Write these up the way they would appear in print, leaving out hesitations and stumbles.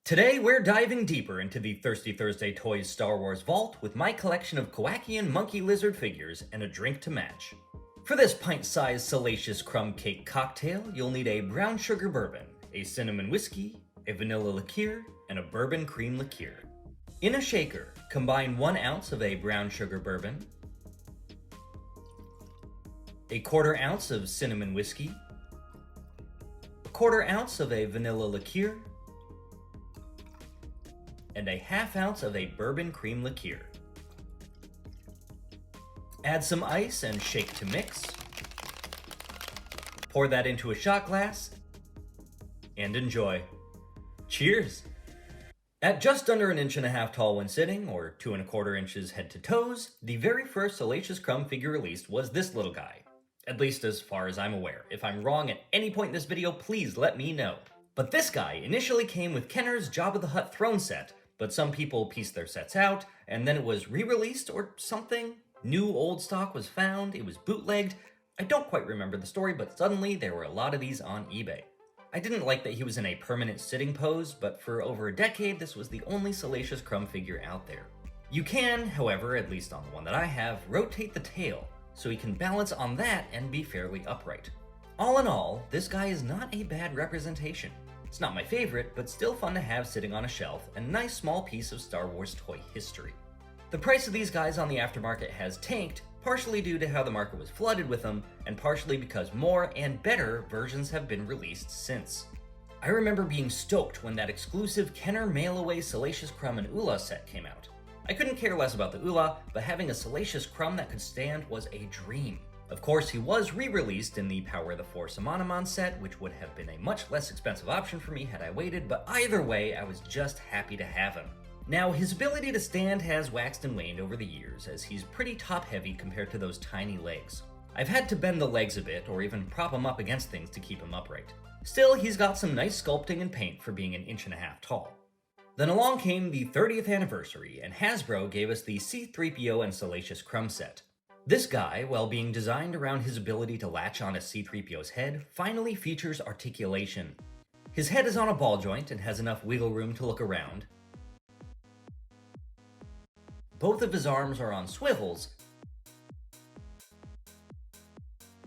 Today, we're diving deeper into the Thirsty Thursday Toys Star Wars vault with my collection of Kowakian Monkey Lizard figures and a drink to match. For this pint-sized Salacious Crumb cake cocktail, you'll need a brown sugar bourbon, a cinnamon whiskey, a vanilla liqueur, and a bourbon cream liqueur. In a shaker, combine 1 ounce of a brown sugar bourbon, a 1/4 ounce of cinnamon whiskey, a 1/4 ounce of a vanilla liqueur, and a 1/2 ounce of a bourbon cream liqueur. Add some ice and shake to mix. Pour that into a shot glass and enjoy. Cheers! At just under 1.5 inches tall when sitting, or 2 1/4 inches head to toes, the very first Salacious Crumb figure released was this little guy. At least as far as I'm aware. If I'm wrong at any point in this video, please let me know. But this guy initially came with Kenner's Jabba the Hutt throne set, but some people pieced their sets out, and then it was re-released or something. New old stock was found, it was bootlegged. I don't quite remember the story, but suddenly there were a lot of these on eBay. I didn't like that he was in a permanent sitting pose, but for over a decade, this was the only Salacious Crumb figure out there. You can, however, at least on the one that I have, rotate the tail, so he can balance on that and be fairly upright. All in all, this guy is not a bad representation. It's not my favorite, but still fun to have sitting on a shelf, and a nice small piece of Star Wars toy history. The price of these guys on the aftermarket has tanked, partially due to how the market was flooded with them, and partially because more and better versions have been released since. I remember being stoked when that exclusive Kenner mail-away Salacious Crumb and Oola set came out. I couldn't care less about the Oola, but having a Salacious Crumb that could stand was a dream. Of course, he was re-released in the Power of the Force Amon set, which would have been a much less expensive option for me had I waited, but either way, I was just happy to have him. Now, his ability to stand has waxed and waned over the years, as he's pretty top-heavy compared to those tiny legs. I've had to bend the legs a bit, or even prop him up against things to keep him upright. Still, he's got some nice sculpting and paint for being 1.5 inches tall. Then along came the 30th anniversary, and Hasbro gave us the C-3PO and Salacious Crumb set. This guy, while being designed around his ability to latch onto C-3PO's head, finally features articulation. His head is on a ball joint and has enough wiggle room to look around. Both of his arms are on swivels,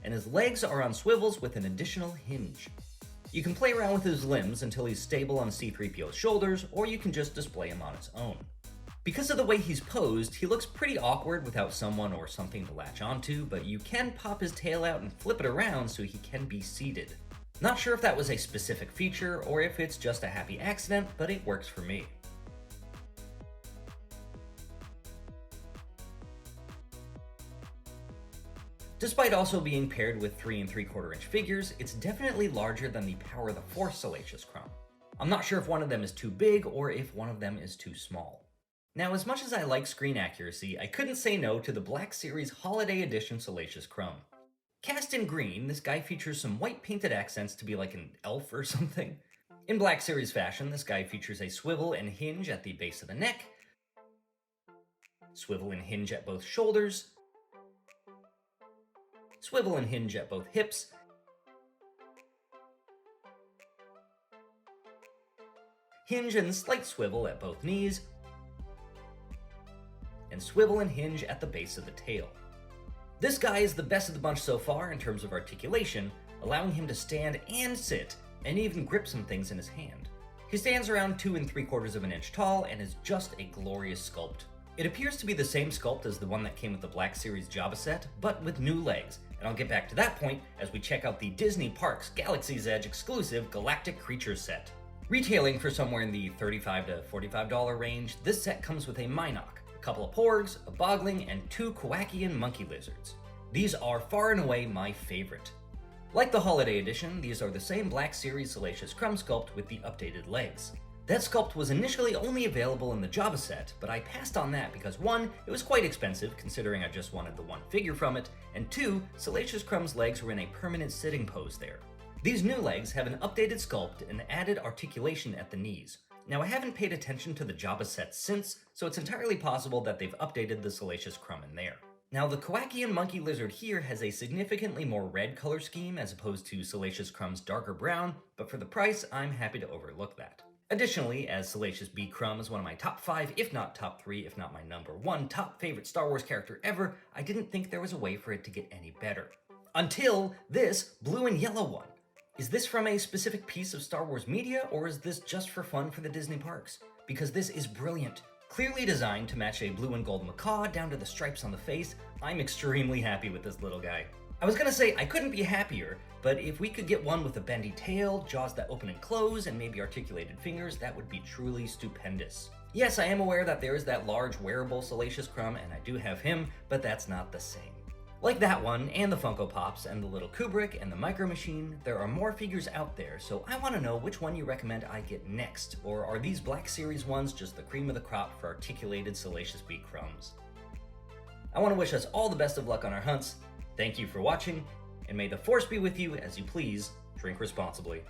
and his legs are on swivels with an additional hinge. You can play around with his limbs until he's stable on C-3PO's shoulders, or you can just display him on its own. Because of the way he's posed, he looks pretty awkward without someone or something to latch onto, but you can pop his tail out and flip it around so he can be seated. Not sure if that was a specific feature or if it's just a happy accident, but it works for me. Despite also being paired with 3 3/4 inch figures, it's definitely larger than the Power of the Force Salacious Crumb. I'm not sure if one of them is too big or if one of them is too small. Now, as much as I like screen accuracy, I couldn't say no to the Black Series Holiday Edition Salacious Crumb. Cast in green, this guy features some white painted accents to be like an elf or something. In Black Series fashion, this guy features a swivel and hinge at the base of the neck, swivel and hinge at both shoulders, swivel and hinge at both hips, hinge and slight swivel at both knees, and swivel and hinge at the base of the tail. This guy is the best of the bunch so far in terms of articulation, allowing him to stand and sit, and even grip some things in his hand. He stands around 2 3/4 inch tall and is just a glorious sculpt. It appears to be the same sculpt as the one that came with the Black Series Jabba set, but with new legs, and I'll get back to that point as we check out the Disney Parks Galaxy's Edge exclusive Galactic Creatures set. Retailing for somewhere in the $35 to $45 range, this set comes with a Minoc, a couple of Porgs, a Bogling, and 2 Kowakian Monkey Lizards. These are far and away my favorite. Like the Holiday Edition, these are the same Black Series Salacious Crumb sculpt with the updated legs. That sculpt was initially only available in the Jabba set, but I passed on that because 1, it was quite expensive considering I just wanted the one figure from it, and 2, Salacious Crumb's legs were in a permanent sitting pose there. These new legs have an updated sculpt and added articulation at the knees. Now, I haven't paid attention to the Jabba set since, so it's entirely possible that they've updated the Salacious Crumb in there. Now, the Kowakian Monkey Lizard here has a significantly more red color scheme as opposed to Salacious Crumb's darker brown, but for the price, I'm happy to overlook that. Additionally, as Salacious B Crumb is one of my top 5, if not top 3, if not my number 1 top favorite Star Wars character ever, I didn't think there was a way for it to get any better. Until this blue and yellow one. Is this from a specific piece of Star Wars media, or is this just for fun for the Disney parks? Because this is brilliant. Clearly designed to match a blue and gold macaw down to the stripes on the face, I'm extremely happy with this little guy. I was gonna say I couldn't be happier, but if we could get one with a bendy tail, jaws that open and close, and maybe articulated fingers, that would be truly stupendous. Yes, I am aware that there is that large wearable Salacious Crumb, and I do have him, but that's not the same. Like that one, and the Funko Pops, and the little Kubrick, and the Micro Machine, there are more figures out there, so I want to know which one you recommend I get next, or are these Black Series ones just the cream of the crop for articulated Salacious B Crumbs? I want to wish us all the best of luck on our hunts. Thank you for watching, and may the Force be with you as you please drink responsibly.